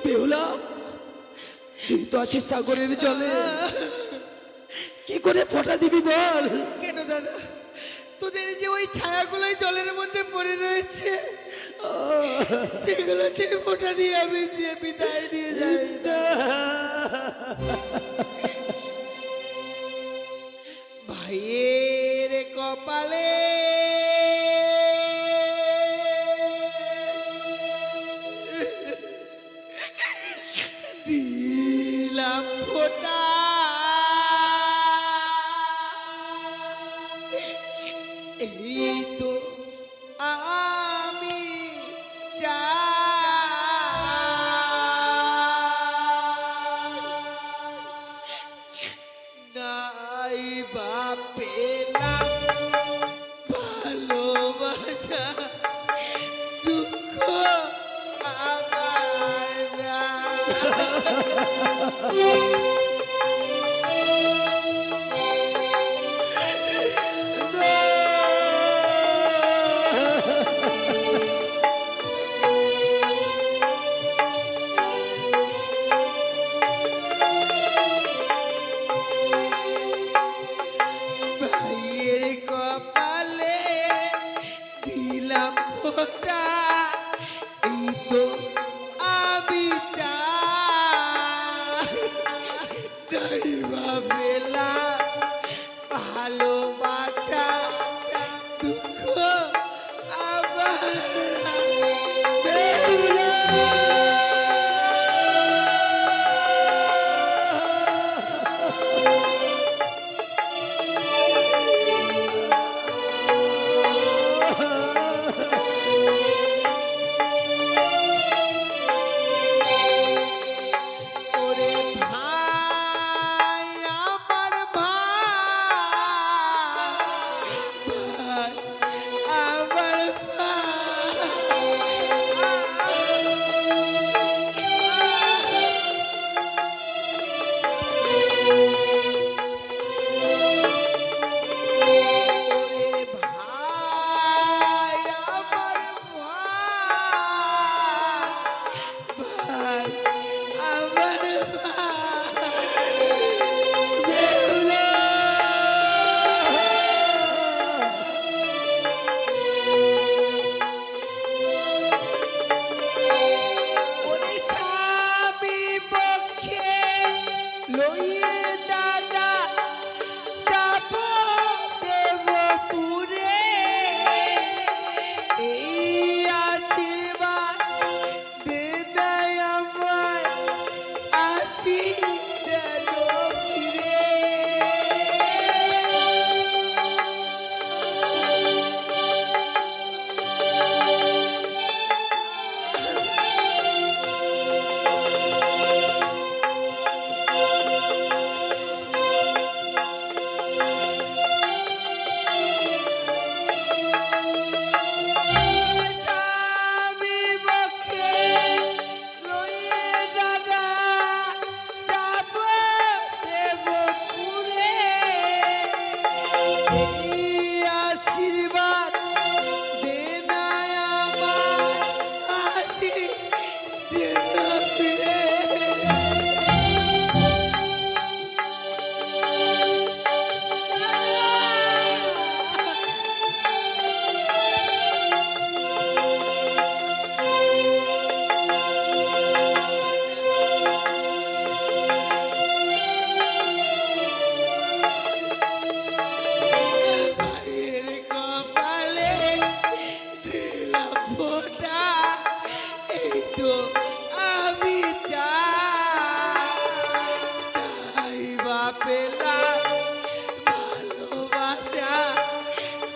বেহুলা, তুই তো আছিস সাগরের জলে, কি করে ফোঁটা দিবি বল? কেন দাদা, তোদের যে ওই ছায়াগুলোই জলের মধ্যে পড়ে রয়েছে, সেগুলোতে ফোঁটা দিয়ে আমি যে বিদায় নিয়ে যাই না। ভাইয়ের কপালে দিলাম ফোঁটা, এই তো আমি নাই বা পেলাম ভালোবাসা, দুঃখ আমার ভাইয়ের কপালে দিলাম ফোঁটা, এই তো আমি চাই বা পেলাম ভালোবাসা, দুঃখ আমার। ওরে ভাই আমার ভাই, আমার ওরে ভাই আমার ভাই, আমার ওরে স্বামী পক্ষে লইয়ে দাদা যাব দেবপুরে, এই আশীর্বাদ দে দেয় আমায়, আসি যেন ফিরে। স্বামী পক্ষে লইয়ে দাদা যাব দেবপুরে, এই আশীর্বাদ দে না আমায়, আসি যেন ফিরে। ভাইয়ের কপালে দিলাম ফোঁটা, এই তো আমি চাই বা পেলাম ভালোবাসা,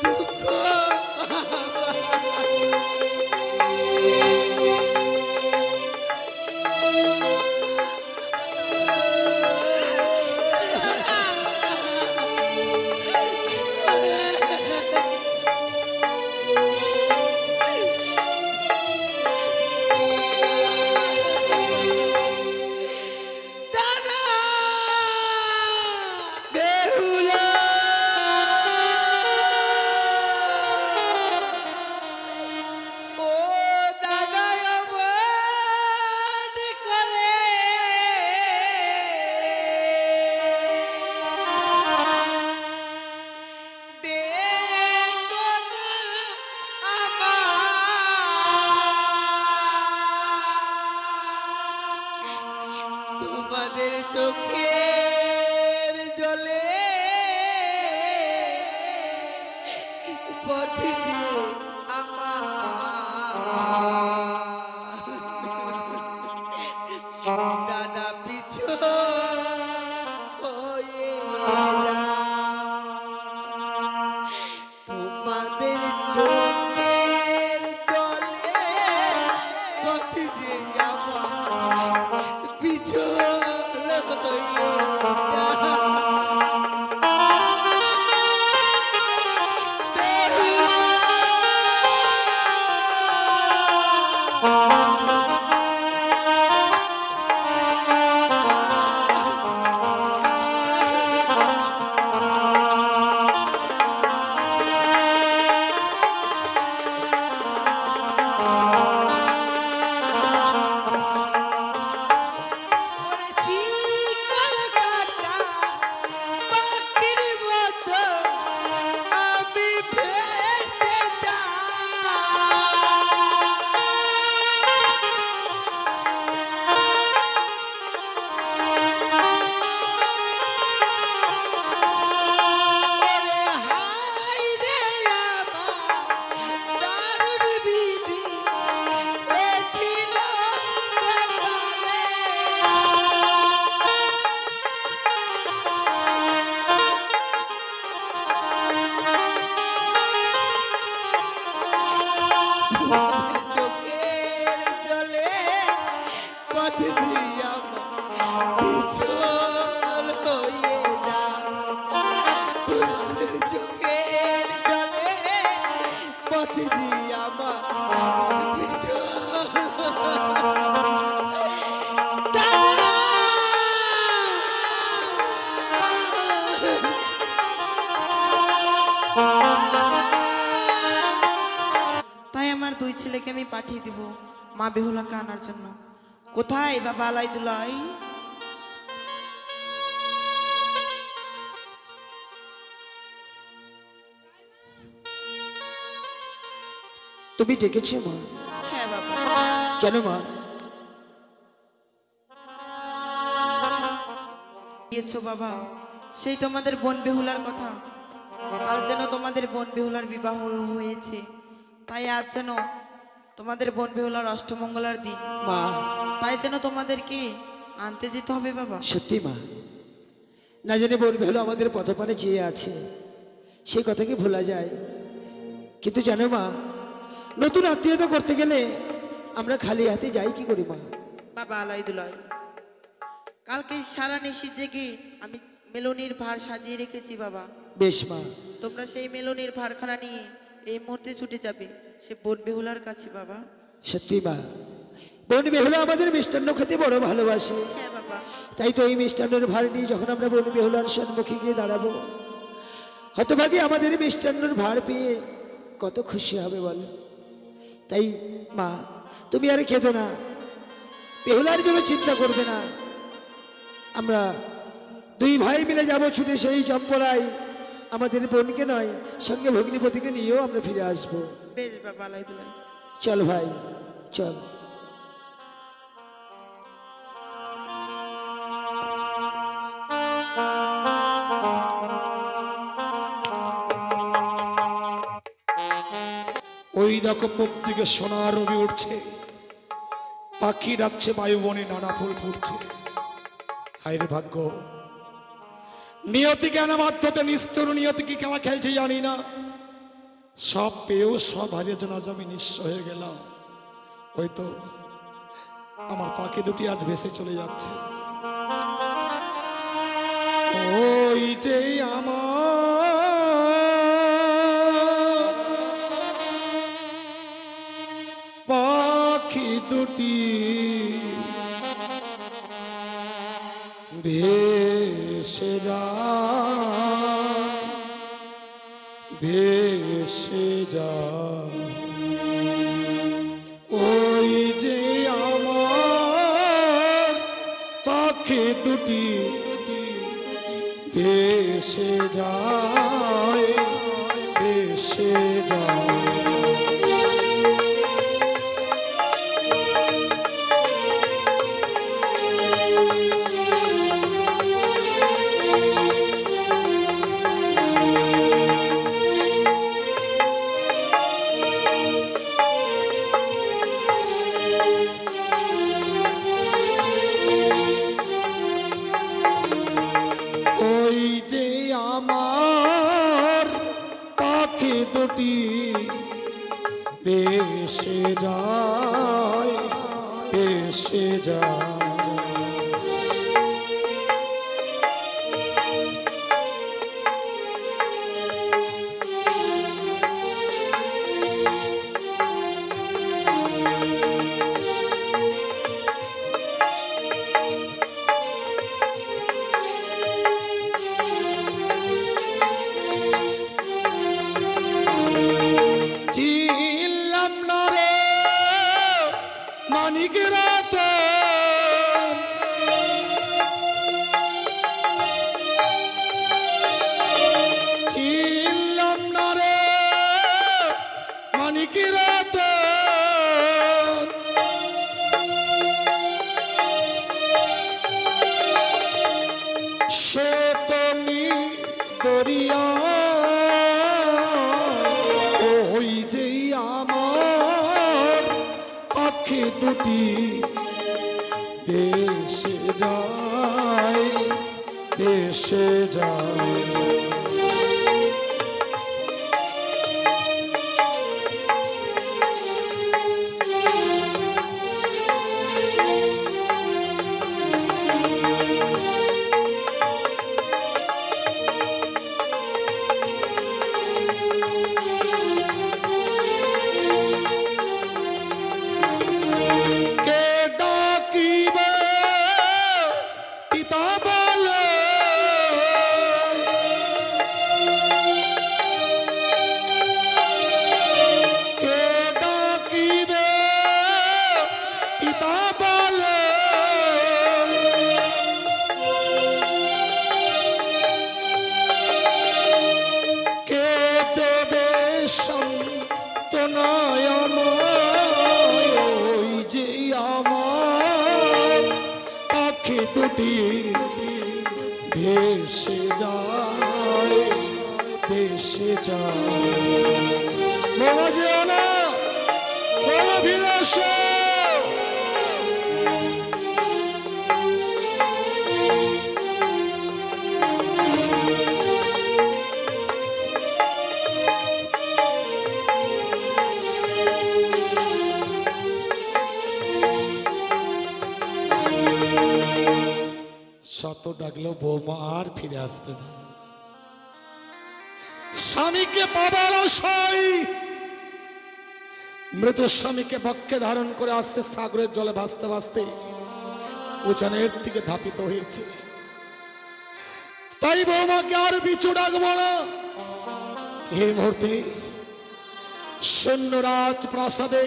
দুঃখ তোমাদের চোখের জলে পথ দিয়ে আমার দাদা পিছু হয়ে তোমাদের চোখের জলে পথ দিয়ে আমার পিছু চোখের জলে পথ দিয়ে পিছল হয়ে যা তোমাদের চোখের জলে পথ দিয়ে আমার তাই আমার দুই ছেলেকে আমি পাঠিয়ে দিব মা বেহুলাকে আনার জন্য। কোথায় বাবা আলাই দুলাই? তুমি ডেকেছো মা? হ্যাঁ বাবা। কেন মা? দিয়েছো বাবা, সেই তোমাদের বোন বেহুলার কথা। কাল যেন তোমাদের বোন বেহুলার বিবাহ হয়েছে, তাই আজ যেন তোমাদের বোন বেহুলার অষ্টমঙ্গলার দিন। মা, তাই যেন তোমাদেরকে আনতে যেতে হবে বাবা। সত্যি মা, না জানি বোন বেহুলা আমাদের পথপানে চেয়ে আছে, সেই কথা কি ভোলা যায়? কিন্তু জানো মা, নতুন আত্মীয়তা করতে গেলে আমরা খালি হাতে যাই কি করি মা? বাবা আলাই দুলাই, কালকে সারা নিশি জেগে আমি মেলনির ভার সাজিয়ে রেখেছি বাবা। বেশ মা, তোমরা সেই মেলনির ভারখানা নিয়ে এই মুহূর্তে ছুটে যাবে সে বোন বেহুলার কাছে বাবা। সত্যি মা, বোন বেহুলা আমাদের মিষ্টান্ন খেতে বড় ভালোবাসে। হ্যাঁ বাবা। তাই তো এই মিষ্টান্নের ভার নিয়ে যখন আমরা বোন বেহুলার সম্মুখে গিয়ে দাঁড়াবো, হতভাগী আমাদের মিষ্টান্নের ভার পেয়ে কত খুশি হবে বলো। তাই মা, তুমি আর খেতো না, বেহুলার জন্য চিন্তা করবে না। আমরা দুই ভাই মিলে যাব ছুটে সেই চম্পলায়, আমাদের বোনকে নয় সঙ্গে ভগ্নিপতিকে নিয়েও আমরা ফিরে আসবো। বেশ বাবা আলাই দুলাই। চল ভাই চল। ওই দেখো পূব দিকে সোনার রবি উঠছে, পাখি ডাকছে, বায়ুবনে নানা ফুল ফুটছে। হায়রে ভাগ্য, নিয়তি কেন বাধ্যতে নিষ্ঠুর নিয়তি কি কেমন খেলছে জানি না। সব পেয়েও সব হারিয়ে জন্য আজ আমি নিঃস্ব হয়ে গেলাম। ওই তো আমার পাখি দুটি আজ ভেসে চলে যাচ্ছে। ওই যে আমার পাখি দুটি ভেসে যায়, ভেসে যায়। ওই যে আমার পাখি দুটি ভেসে যায়, ভেসে যায়। দুটি ভেসে যায়, ভেসে যায়। চিনলাম না রে মানিক রতন, চিনলাম না রে মানিক রতন। সে তুমি দরিয়া, ওই যে আমার পাখি দুটি ভেসে যায়, ভেসে যায়। কে ডাকিবে পিতা বলে, কে ডাকিবে পিতা বলে। কে দেবে সান্ত্বনায় আমায়, ওই যে আমার পাখি দুটি ভেসে যায়, ভেসে যায়। বাবা যেও না, বাবা ফিরে আসো। শত ডাকলেও বৌমা আর ফিরে আসবে না। স্বামীকে পাবার আশায় মৃত স্বামীকে পক্ষে ধারণ করে আসছে সাগরের জলে ভাসতে ভাসতে উচানের দিকে ধাপিত হয়েছে। তাই বৌমাকে আর পিছু ডাকবো না। এই মুহূর্তে সৈন্যরাজ প্রাসাদে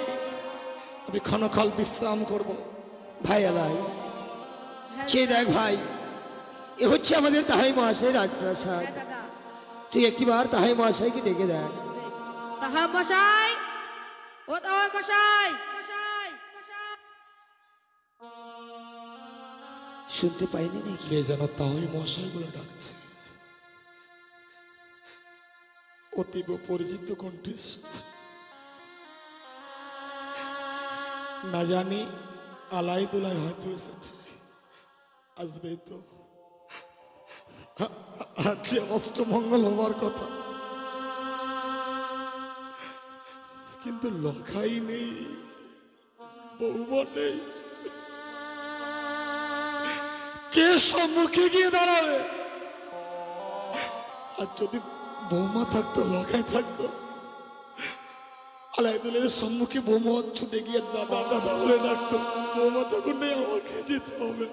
আমি ক্ষণকাল বিশ্রাম করব। ভাই আলাই, চেয়ে দেখ ভাই, এ হচ্ছে আমাদের তাহাই মহাশয় রাজপ্রাসাদ। তুই একটিবার তাহাই মহাশয়কে ডেকে দেখ। তাহা মশাই, ও তাহা মশাই। শুনতে পাইনি নাকি? কে যেন তাহাই মহাশয় বলে ডাকছে, অতীব পরিচিত কণ্ঠে। না জানি আলাই দুলাই হয়তো এসেছে, আসবে তো। আজ অষ্টমঙ্গল হবার কথা, কিন্তু লখাই নেই, বৌমা নেই। কে সম্মুখে গিয়ে দাঁড়াবে? আর যদি বৌমা থাকতো, লখাই থাকতো, আলাইদুলের সম্মুখে বৌমা ছুটে গিয়ে দাদা দাদা বলে ডাকতো। বৌমা তখন নেই, আমাকে যেতে হবে।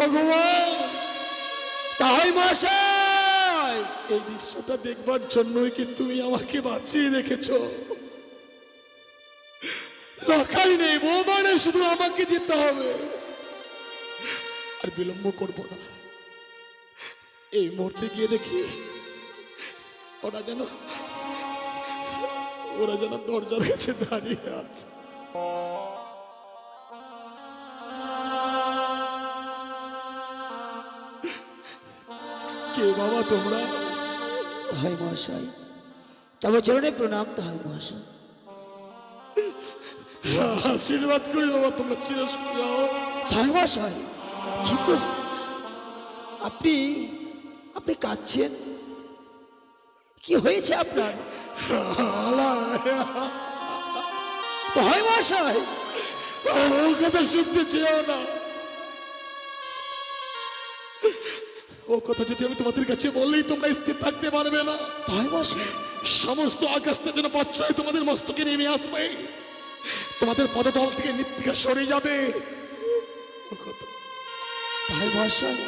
ভগবান, তাহাই মহাশয়, এই দৃশ্যটা দেখবার জন্যই কি তুমি আমাকে বাঁচিয়ে রেখেছো? লখাই নেই, বৌমা নেই, শুধু আমাকে যেতে হবে। আর বিলম্ব করব না। এই মুহূর্তে গিয়ে দেখি ওরা যেন দরজার কাছে দাঁড়িয়ে আছে। কে বাবা তোমরা? তাহাই মহাশয়, তবে চরণে প্রণাম। তাহাই মহাশয়, আশীর্বাদ করি বাবা, তোমরা চিরসুখী হও। তাহাই মহাশয়, কিন্তু আপনি আপনি কাঁদছেন, কি হয়েছে আপনার? আলাই, তো হয় মশাই, ও কথা শুনতে চেয়েও না। ও কথা যদি আমি তোমাদের কাছে বললেই তোমরা স্থির থাকতে পারবে না। তাই মশাই, সমস্ত আকাশটা যেন পাচ্ছয় তোমাদের মস্তকে নেমে আসবে, তোমাদের পদতল থেকে মৃত্তিকা সরে যাবে। ও কথা। তাই মশাই,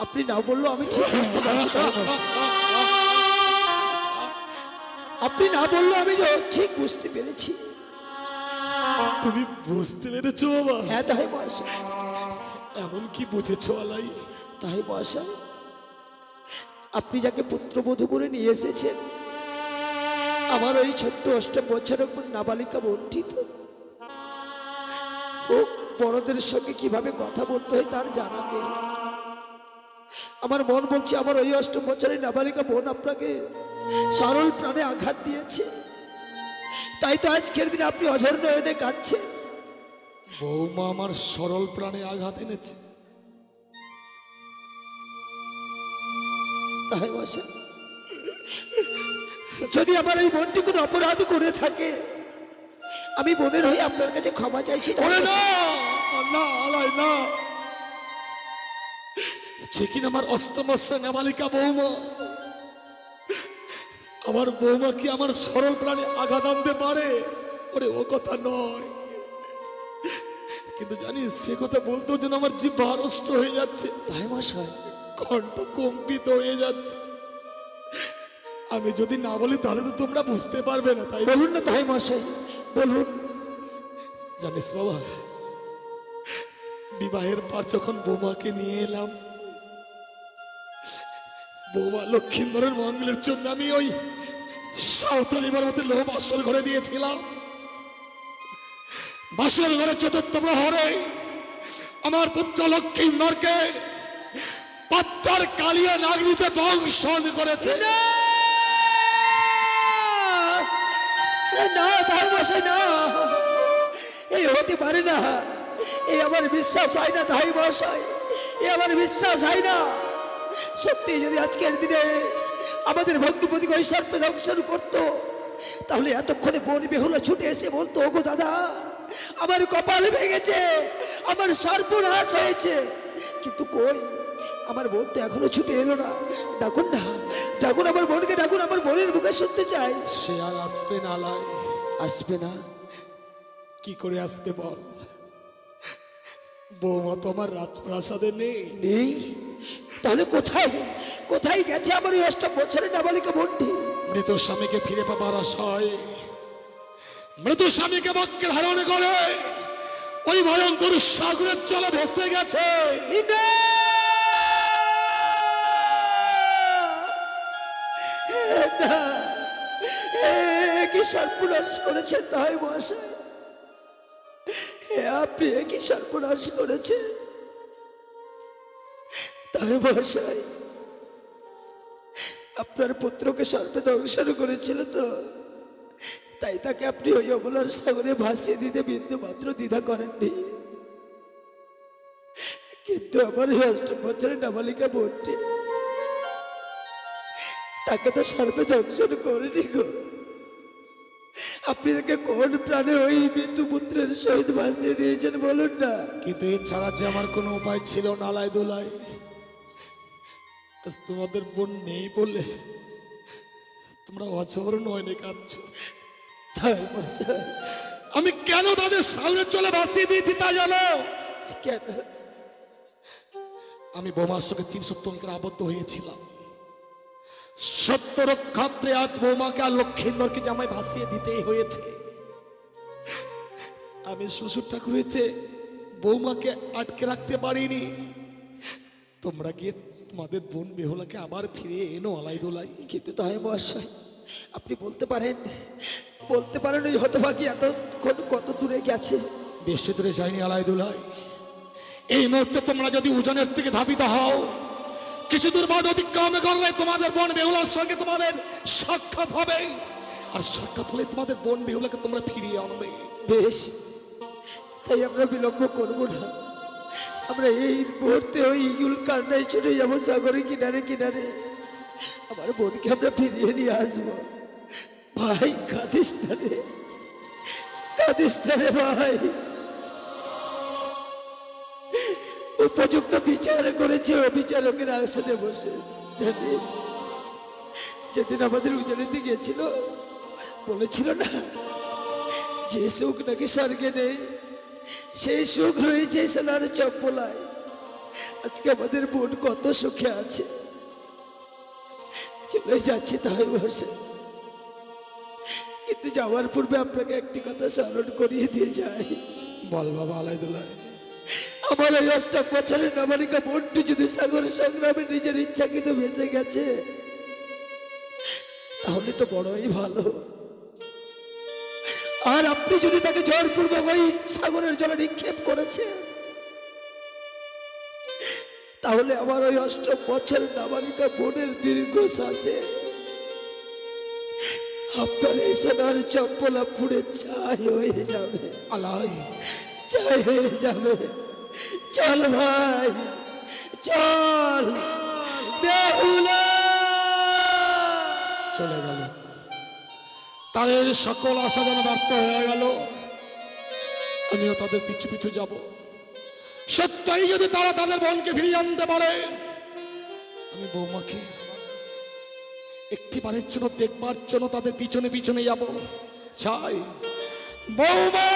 আপনি না বললো আমি ঠিক বুঝতে পারছি। তাই মশাই, আপনি না বললো আমি ঠিক বুঝতে পেরেছি। তুমি বুঝতে পেরেছো বাবা? হ্যাঁ তাই মশাই, এমন কি বুঝেছো আলাই? তাই মশাই, আপনি যাকে পুত্রবধূ করে নিয়ে এসেছেন, আমার ওই ছোট্ট 8 বছরের নাবালিকা বোনটি তো, ও বড়দের সঙ্গে কিভাবে কথা বলতে হয় তার জানা নেই। আমার মন বলছে আমার ওই 8 বছরের নাবালিকা বোন আপনাকে সরল প্রাণে আঘাত দিয়েছে, তাই তো আজকের দিনে আপনি অঝর নয়নে কাঁদছেন। বৌমা আমার সরল প্রাণে আঘাত এনেছে? তাই মশাই, যদি আমার এই বোনটি কোনো অপরাধ করে থাকে, আমি বোনের হয়ে আপনার কাছে ক্ষমা চাইছি। তাই ওরে না, মশাই। না আলাই না, যে কিনা আমার 8 বছরের নাবালিকা বৌমা, আমার বৌমা কি আমার সরল প্রাণে আঘাত আনতে পারে? ওরে ও কথা নয়, কিন্তু জানিস সে কথা বলতেও যেন আমার জিহ্বা আড়ষ্ট হয়ে যাচ্ছে, তাই মশাই, কণ্ঠ কম্পিত হয়ে যাচ্ছে। আমি যদি না বলি তাহলে তো তোমরা বুঝতে পারবে না, তাই বলুন না তাই মশাই, বলুন। জানিস বাবা, বিবাহের পর যখন বৌমাকে নিয়ে এলাম, বৌমা লক্ষ্মীন্দরের মঙ্গলের জন্য আমি ওই সাঁওতালি মতো লোভ বাসর ঘরে দিয়েছিলাম। বাসর ঘরে 4th প্রহরে আমার পুত্র লক্ষ্মীন্দরকে পাত্তার কালিয়া নাগরিতে দংশন করেছে। না তাই মশাই, না, এই হতে পারে না, এই আমার বিশ্বাস হয় না। তাই মশাই, এই আমার বিশ্বাস হয় না। সত্যি যদি আজকের দিনে আমাদের ভগ্নিপতি ওই সর্পে দংশন করতো, তাহলে এতক্ষণে বোন বেহুলা ছুটে এসে বলতো, ওগো দাদা আমার কপাল ভেঙেছে, আমার সর্বনাশ হয়েছে। কিন্তু কই, আমার বোন তো এখনো ছুটে এলো না। ডাকুন না, ডাকুন আমার বোনকে, ডাকুন, আমার বোনের মুখে শুনতে চাই। সে আর আসবে না লাই। আসবে না? কি করে আসবে বল? বৌমা তো আমার রাজপ্রাসাদে নেই। নেই? তাহলে কোথায়, কোথায় গেছে আমার ওই 8 বছরের নাবালিকা বোনটি? মৃত স্বামীকে ফিরে পাবার আশায়, মৃত স্বামীকে বক্ষে ধারণ করে ওই ভয়ঙ্কর সাগরের জলে ভেসে গেছে। কি সর্বনাশ করেছেন তাই মশাই, আপনি কি সর্বনাশ করেছেন তাই মশাই? আপনার পুত্রকে সর্পে দংশন করেছিল তো, তাই তাকে আপনি ওই অবলার সাগরে ভাসিয়ে দিতে বিন্দু মাত্র দ্বিধা করেননি। কিন্তু আমার 8 বছরের নাবালিকা বোনটি, তাকে তো সর্পে দংশন করেনি গো। আপনি তাকে কোন প্রাণে ওই মৃত্যু পুত্রের সহিত ভাসিয়ে দিয়েছেন বলুন না? কিন্তু এছাড়া যে আমার কোনো উপায় ছিল না লাই দোলাই। আজ তোমাদের বোন নেই বলে তোমরা অঝর নয়নে কাঁদছো। তাই মশাই, আমি কেন তাদের সামনে চলে ভাসিয়ে দিয়েছি তা জানো? কেন? আমি বৌমার সঙ্গে 3 সপ্তাহ আবদ্ধ হয়েছিলাম। সত্য রক্ষাত্রে আজ বৌমাকে আর লক্ষ্মীন্দরকে জামাই ভাসিয়ে দিতেই হয়েছে। আমি শ্বশুর ঠাকুর হয়েছে বৌমাকে আটকে রাখতে পারিনি। তোমরা গিয়ে তোমাদের বোন বেহুলাকে আবার ফিরিয়ে এনো আলাই দোলাই। কিন্তু তাই মশাই, আপনি বলতে পারেন, বলতে পারেন ওই হতভাগী এতক্ষণ কত দূরে গেছে? বেশি দূরে যায়নি আলাই দোলাই। এই মুহূর্তে তোমরা যদি উজানের থেকে ধাবিত হও, কিছু দূর বাদ অতিক্রমে করলে তোমাদের বোন বেহুলার সঙ্গে তোমাদের সাক্ষাৎ হবে। আর সাক্ষাৎ হলে তোমাদের বোন বেহুলাকে তোমরা ফিরিয়ে আনবে। বেশ, তাই আমরা বিলম্ব করব না, আমরা এই মুহূর্তে ওই ইগুল কান্নায় ছুটে যাবো সাগরের কিনারে কিনারে, আমার বোনকে আমরা ফিরিয়ে নিয়ে আসবো। ভাই কাঁদিস না রে, কাঁদিস না রে ভাই। উপযুক্ত বিচার করেছে ও বিচারকের আসনে বসে। জানিস যেদিন আমাদের উজানিতে গিয়েছিল বলেছিল না যে সুখ নাকি স্বর্গে নেই, সেই সুখ রয়েছে সোনার চপ্পলায়। আজকে আমাদের বোন কত সুখে আছে। চলে যাচ্ছি তাই বসে, কিন্তু যাওয়ার পূর্বে আপনাকে একটি কথা স্মরণ করিয়ে দিয়ে যাই। বল বাবা আলাইদুল্লাহ। আমার এই 8 বছরের নাবালিকা বোনটি যদি সাগর সংগ্রামে নিজের ইচ্ছাকৃত বেঁচে গেছে, তাহলে তো বড়ই ভালো। আর আপনি যদি তাকে জোরপূর্বক ওই সাগরের জলে নিক্ষেপ করেছে, তাহলে আমার ওই 8 বছরের নাবালিকা বোনের দীর্ঘশ্বাসে আপনার এই সোনার চপ্পলা পুড়ে ছাই হয়ে যাবে। আলাই ছাই হয়ে যাবে। চল ভাই চল। বেহুলা চলে গেল, তাদের সকল আশা যেন ব্যর্থ হয়ে গেল। আমিও তাদের পিছু পিছু যাব। সত্যই যদি তারা তাদের বোনকে ফিরিয়ে আনতে পারে, আমি বৌমাকে একটিবারের জন্য দেখবার জন্য তাদের পিছনে পিছনে যাব। চাই বৌমা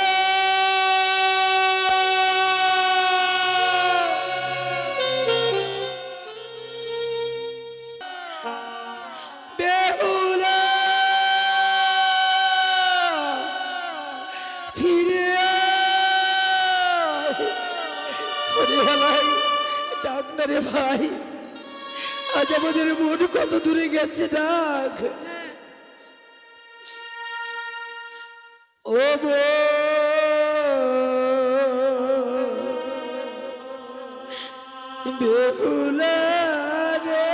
বেহুলা ফিরে আয়। ওরে ভাই ডাক না রে ভাই, আজ আমাদের বোন কত দূরে গেছে। ডাক ও বেহুলা রে,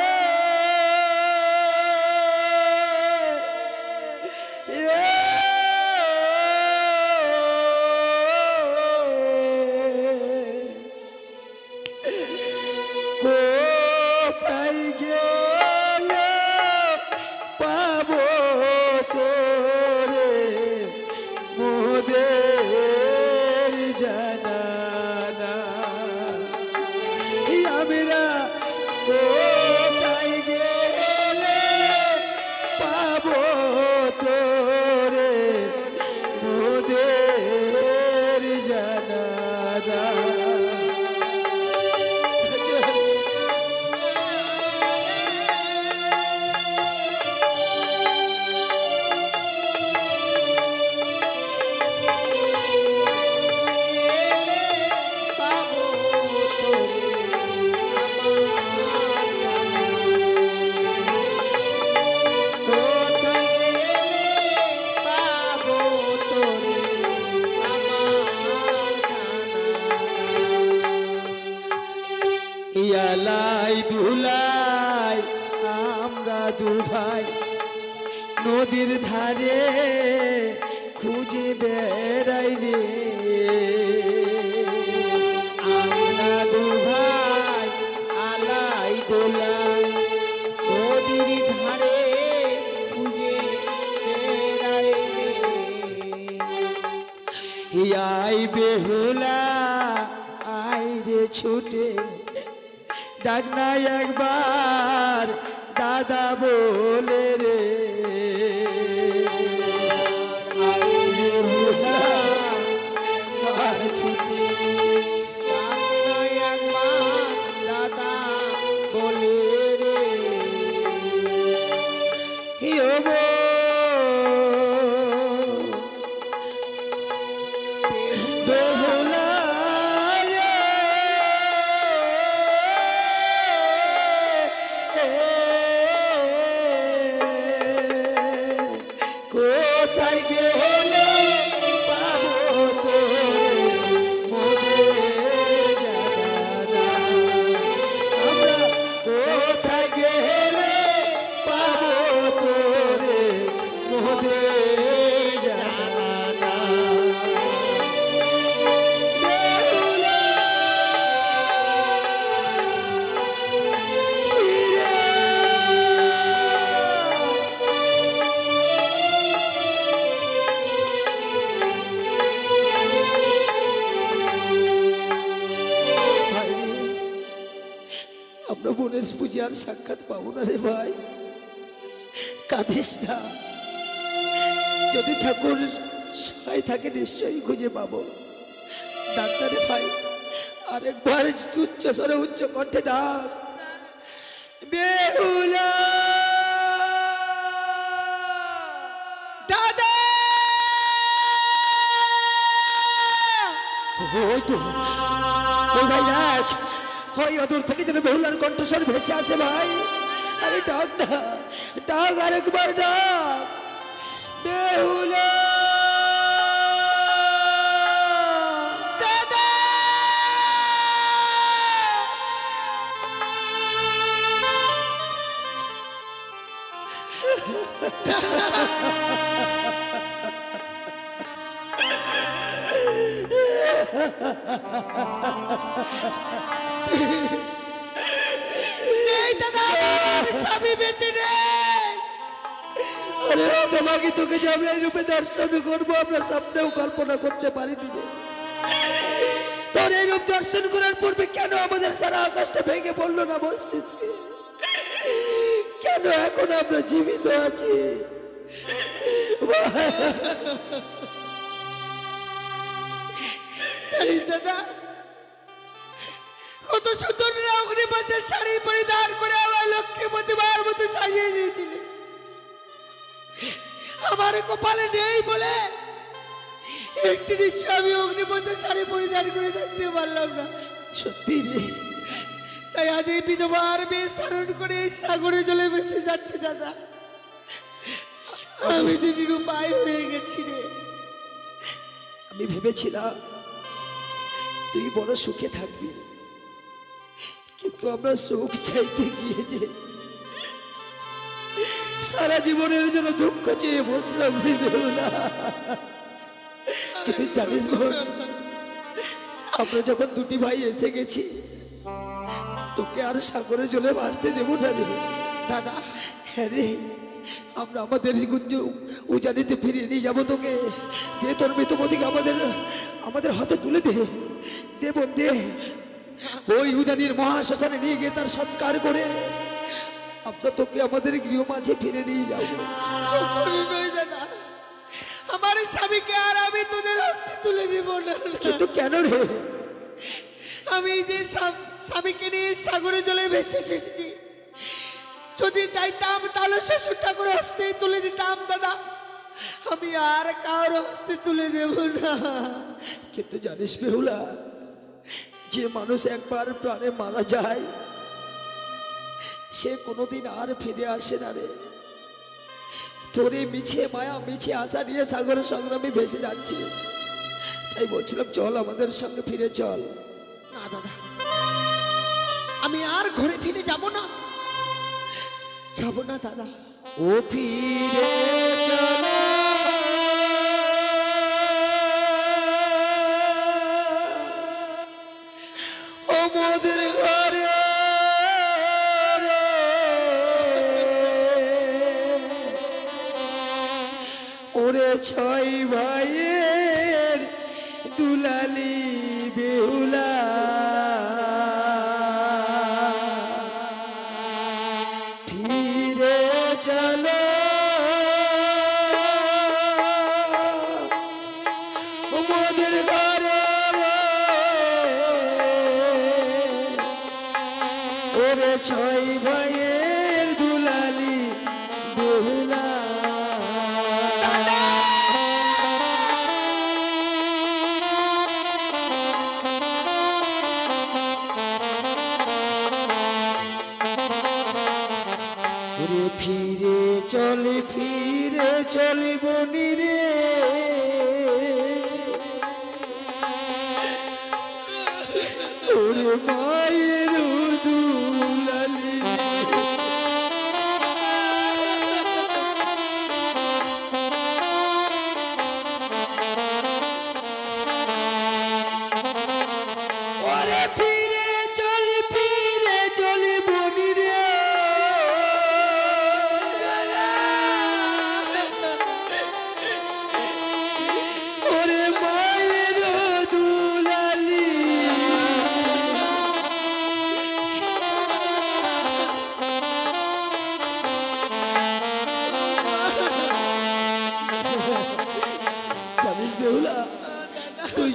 কোথায় গেলে পাবো তোরে মোদের জানানা। আমরা কোথায় গেলে পাবো তোরে মোদের জানানা। ইয়ালাই দুলাই আমরা দু ভাই নদীর ধারে খুঁজে বেড়াই রে। আমরা দু ভাই আলাই দোলাই নদীর ধারে খুঁজে বেড়াই রে। ইয়াই বেহুলা আই রে ছুটে, ডাক না একবার দাদা বলে রে। আই বেহুলা আই ছুটে, ডাক না একবার দাদা বলে রে। হিয়ো বেহুলা রে, কোথায় গেলে পাবো তোরে মোদের জানানা। আমরা কোথায় গেলে পাবো তোরে মোদের জানানা। বেহুলা গণেশ পূজার সাক্ষাৎ পাবো না রে ভাই। কাঁদিস না, যদি ঠাকুর সহায় থাকে নিশ্চয়ই খুঁজে পাবো। ডাক্তারে ভাই আরেকবার উচ্চ স্বরে উচ্চ কণ্ঠে ডাক, বেহুলা দাদা! ওই তো, ওই ভাই দেখ, ওই অদূর থেকে যেন বেহুলার কণ্ঠস্বর ভেসে আসে ভাই। আরে ডাক না, ডাক আরেকবার ডাক, বেহুলা দাদা! নেই দাদা, আমার স্বামী বেঁচে নেই। আরে তোমাকে তোকে যে আমরা এই রূপে দর্শন করবো আমরা স্বপ্নেও কল্পনা করতে পারিনি রে। তোর এই রূপ দর্শন করার পূর্বে কেন আমাদের সারা আকাশটা ভেঙে পড়লো না মস্তিষ্কে? কেন এখন আমরা জীবিত আছি? জানিস দাদা, কত সুন্দর অগ্নিপথের শাড়ি পরিধান করে আমার লক্ষ্মী প্রতিমার মতো সাজিয়ে দিয়েছিলি। আমার কপালে নেই বলে একটি নিশ্চয় আমি অগ্নিপথের শাড়ি পরিধান করে থাকতে পারলাম না। সত্যি রে, তাই আজ এই বিধবার বেশ ধারণ করে এই সাগরে জলে ভেসে যাচ্ছি দাদা। আমি যে নিরুপায় হয়ে গেছি রে। আমি ভেবেছিলাম তুই বড় সুখে থাকবি, কিন্তু আমরা সুখ চাইতে গিয়ে যে সারা জীবনের জন্য দুঃখ চেয়ে বসলাম রে বেহুলা। কিন্তু জানিস বোন, আমরা যখন দুটি ভাই এসে গেছি তোকে আর সাগরে জলে ভাসতে দেব না রে দাদা, হ্যাঁ রে, আমরা আমাদের গুঞ্জ উজানিতে ফিরিয়ে নিয়ে যাবো তোকে। দে তোর মৃতপতিকে আমাদের হাতে তুলে দে, দে বোন দে। ওই উজানির মহাশ্মশানে নিয়ে গিয়ে তার সৎকার করে আমরা তোকে আমাদের গৃহ মাঝে ফিরে নিয়ে যাবো। কখনো নয় দাদা, আমার স্বামীকে আর আমি তোদের হস্তে তুলে দেব না। কিন্তু কেন রে? আমি যে স্বামীকে নিয়ে সাগরে জলে ভেসে এসেছি, যদি চাইতাম তাহলে শ্বশুর ঠাকুর হস্তে তুলে দিতাম দাদা। আমি আর কারোর হস্তে তুলে দেব না। কিন্তু জানিস বেহুলা, যে মানুষ একবার প্রাণে মারা যায় সে কোনোদিন আর ফিরে আসে না রে। তোরে মিছে মায়া মিছে আশা নিয়ে সাগর সংগ্রামে ভেসে যাচ্ছিস, তাই বলছিলাম চল আমাদের সঙ্গে ফিরে চল। না দাদা, আমি আর ঘরে ফিরে যাব না, যাব না দাদা। ও ফিরে চল ও মোদের ঘরে ওরে ছয় ভাইয়ের দুলালি বেহুলা। ফিরে চলো মোদের ঘরে ওরে ছয় ভাইয়ের দুলালি বেহুলা।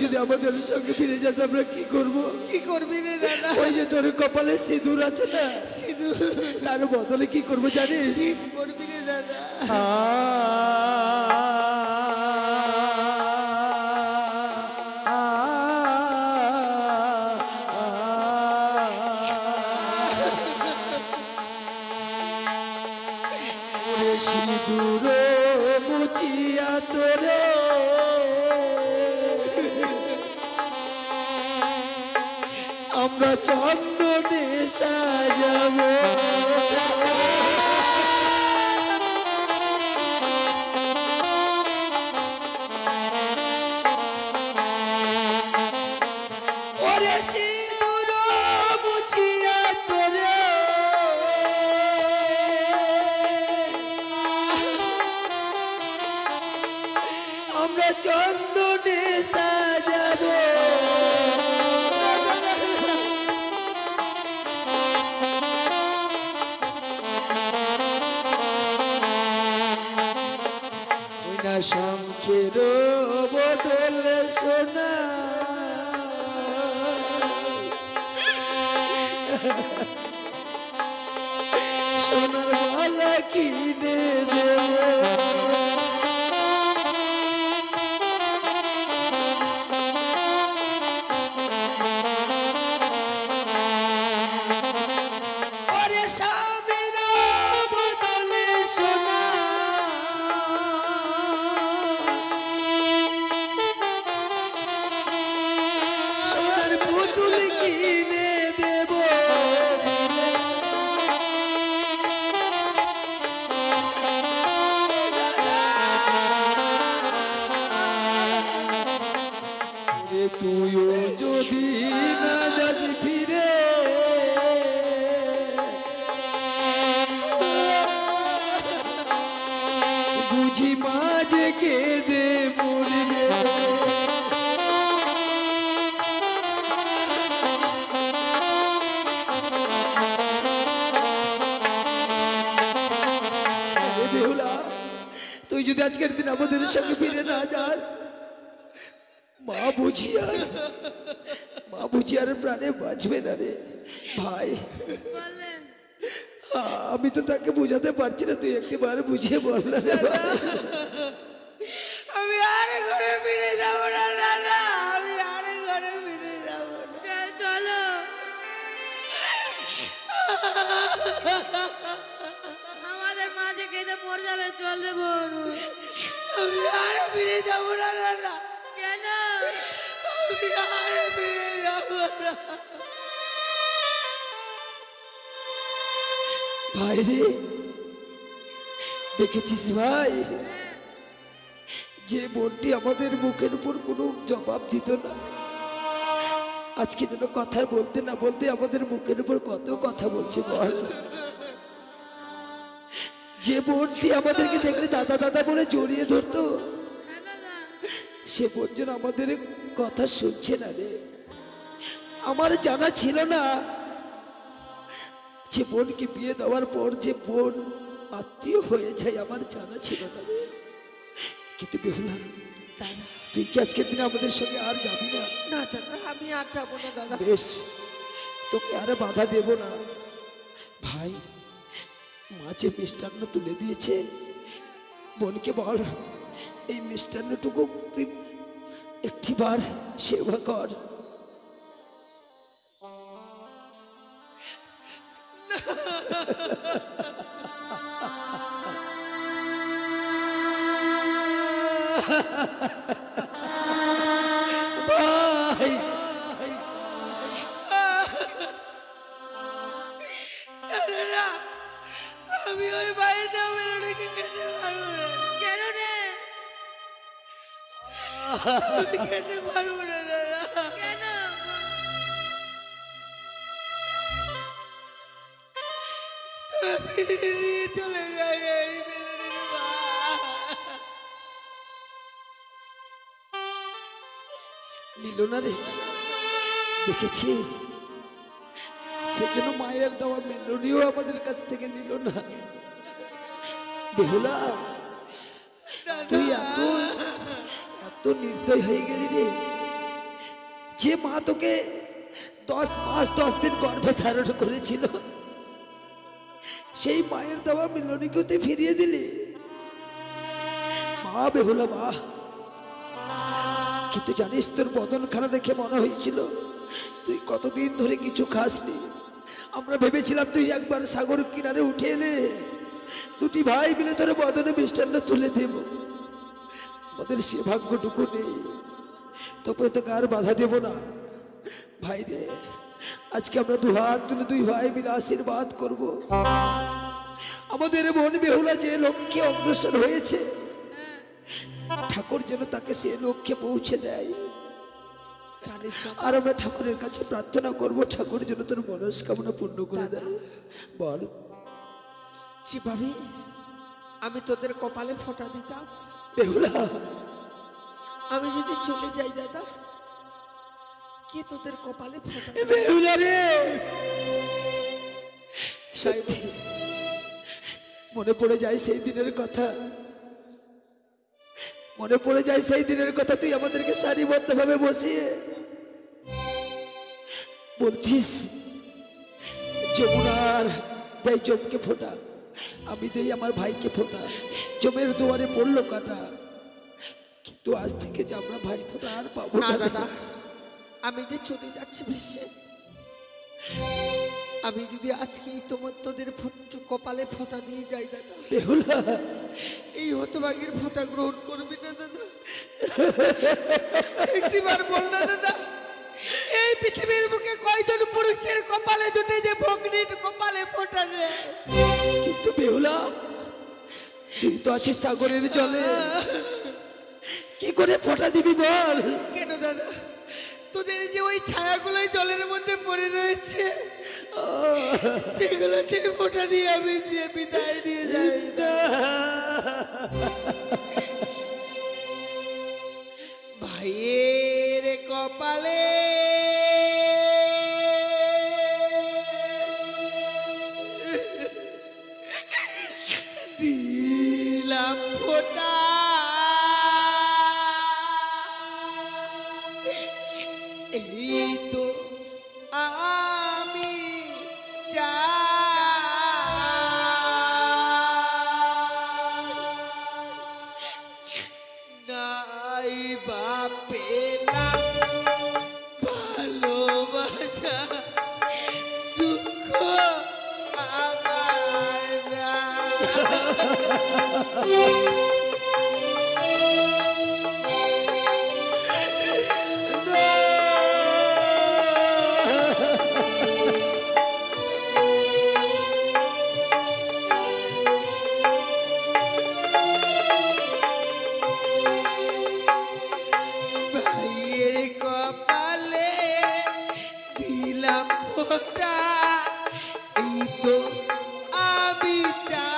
যদি আমাদের সঙ্গে ফিরে যাস আমরা কি করব? কি করবি রে দাদা? ওই যে তোর কপালে সিঁদুর আছে না, সিধু তার বদলে কি করবো জানিস? কি করবি রে দাদা? সিঁদুর মুচিয়া তোরে আমরা চন্দনে সাজাবো। ওরে সিঁদুর মুছিয়া তোরে আমরা চন্দনে সাজাবো। সোনা শঙ্খের বদলে সোনা সোনার মালা কিনে দেবো। ওরে স্বামীর বদলে সোনা সোনার পুতুল কিনে দেব। তুইও যদি না যাস ফিরে বুঝি মাঝে কেঁদে মরবে। বেহুলা, তুই যদি আজকের দিন আমাদের সঙ্গে ফিরে না যাস মা বুঝি আর প্রাণে বাঁচবে না রে ভাই। বললেন আমি তো তাকে বোঝাতে পারছি না, তুই একবার বুঝিয়ে বল না রে ভাই। আমি আর ঘরে ফিরে যাব না দাদা, আমি আর ঘরে ফিরে যাব না। চলো আমাদের মাঝে কেটে মরে যাবে, চল রে বোন। আমি আর ফিরে যাব না দাদা, কেন? আমি আর ফিরে যাব না। ভাই রে, দেখেছিস ভাই, যে বোনটি আমাদের মুখের উপর কোনো জবাব দিত না, আজকে যেন কথা বলতে না বলতে আমাদের মুখের উপর কত কথা বলছে বল। যে বোনটি আমাদেরকে দেখলে দাদা দাদা বলে জড়িয়ে ধরতো, হ্যাঁ দাদা, সে বোন যেন আমাদের কথা শুনছে না রে। আমার জানা ছিল না যে বোনকে বিয়ে দেওয়ার পর যে বোন আত্মীয় হয়ে যায়, আমার জানা ছিল না রে। কিন্তু বেহুলা, তুই কি আজকের দিনে আমাদের সঙ্গে আর যাবি না? না দাদা, আমি আর যাবো না দাদা। বেশ, তোকে আর বাধা দেব না ভাই। মাঝে মিষ্টান্ন তুলে দিয়েছে, বোনকে বল এই মিষ্টান্নটুকু তুই একটিবার সেবা কর। ভাই, দাদা, আমি ওই বাড়িতে মেলোডিকে খেতে পারবো না। কেন রে? আমি খেতে পারবো না দাদা। কেন? তোরা ফিরে নিয়ে চলে যায় এই মেলোডির মা। নিল না রে, দেখেছিস? সেজন্য মায়ের দেওয়া মেলোডিও আমাদের কাছ থেকে নিল না। বেহুলা, তুই এত নির্দয় হয়ে গেলি রে। যে মা তোকে 10 মাস 10 দিন গর্ভে ধারণ করেছিল, সেই মায়ের দেওয়া মিলনীকেও তুই ফিরিয়ে দিলি। মা বেহুলা মা, কিন্তু জানিস তোর বদনখানা দেখে মনে হয়েছিল তুই কতদিন ধরে কিছু খাসনি। আমরা ভেবেছিলাম তুই একবার সাগর কিনারে উঠে এলে দুটি ভাই মিলে তোর বদনে মিষ্টান্ন তুলে দেব। আমাদের সে ভাগ্যটুকু নেই, তবে তোকে আর বাধা দেব না। ভাই রে, আজকে আমরা দু হাত তুলে দুই ভাই মিলে আশীর্বাদ করব। আমাদের বোন বেহুলা যে লক্ষ্যে অগ্রসর হয়েছে, ঠাকুর যেন তাকে সে লক্ষ্যে পৌঁছে দেয়। আর আমরা ঠাকুরের কাছে প্রার্থনা করব, ঠাকুর যেন তোর মনস্কামনা পূর্ণ করে দেয়। বল ভাবি, আমি তোদের কপালে ফোঁটা দিতাম। বেহুলা, আমি যদি চলে যাই দাদা, কে তোদের কপালে ফোঁটা? বেহুলা রে, সত্যি মনে পড়ে যায় সেই দিনের কথা, মনে পড়ে যায় সেই দিনের কথা। তুই আমাদেরকে সারিবদ্ধভাবে বসিয়ে বলতিস যমুনার দেয় জমকে ফোঁটা, আমি দেই আমার ভাইকে ফোঁটা, জমের দুয়ারে পড়লো কাটা। কিন্তু আজ থেকে যে আমরা ভাই ফোঁটা আর পাবো না না দাদা, আমি যে চলে যাচ্ছি ভেসে, আমি যদি আজকে তোদের কপালে ফোঁটা দিয়ে যাই দাদা, বেহুলা, এই হতভাগীর ফোঁটা গ্রহণ করবি না দাদা? একটিবার বল না দাদা, এই পৃথিবীর বুকে কয়জন পুরুষের কপালে জুটে যে ভগ্নীর কপালে ফোঁটা দেয়? কিন্তু বেহুলা, তুই তো আছিস সাগরের জলে, কি করে ফোঁটা দিবি বল? কেন দাদা, তোদের যে ওই ছায়াগুলোই জলের মধ্যে পড়ে রয়েছে, সেগুলোতে ফোঁটা দিয়ে আমি দিয়ে বিদায় নিয়ে যাই না। ভাইয়ের কপালে দিলাম ফোঁটা, এই তো আমি নাই বাপে না ভালোবাসা, দুঃখ আমার না। ভাইয়ের কপালে দিলাম ফোঁটা, এই তো আমি চাই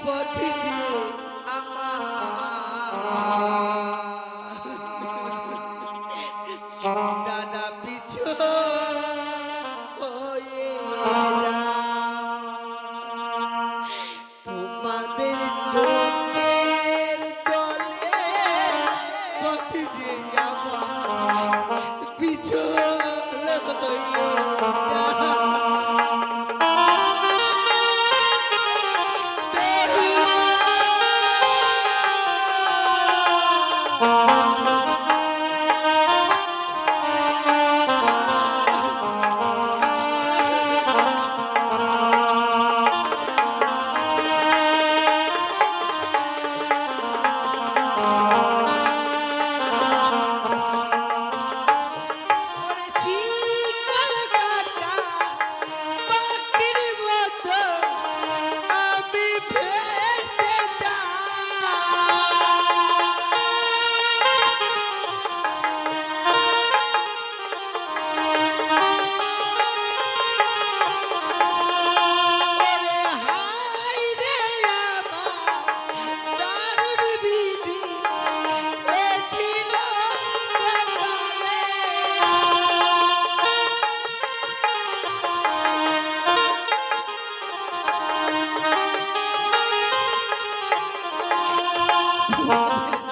পথে দিয়ে আমার দাদা পিছু হয়ে তোমাদের চোখের জলে পথে দিয়ে আমার পিছু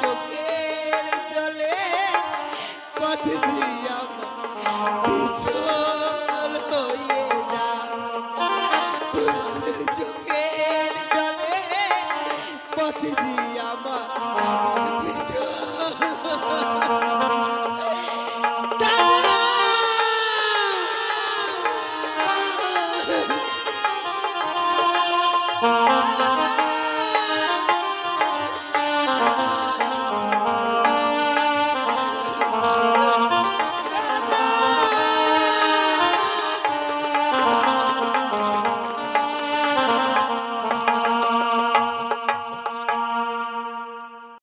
চোখের জলে পথ দিয়ে আমার পিছল হয়ে যা তোমাদের চোখের জলে পথ দিয়ে আমার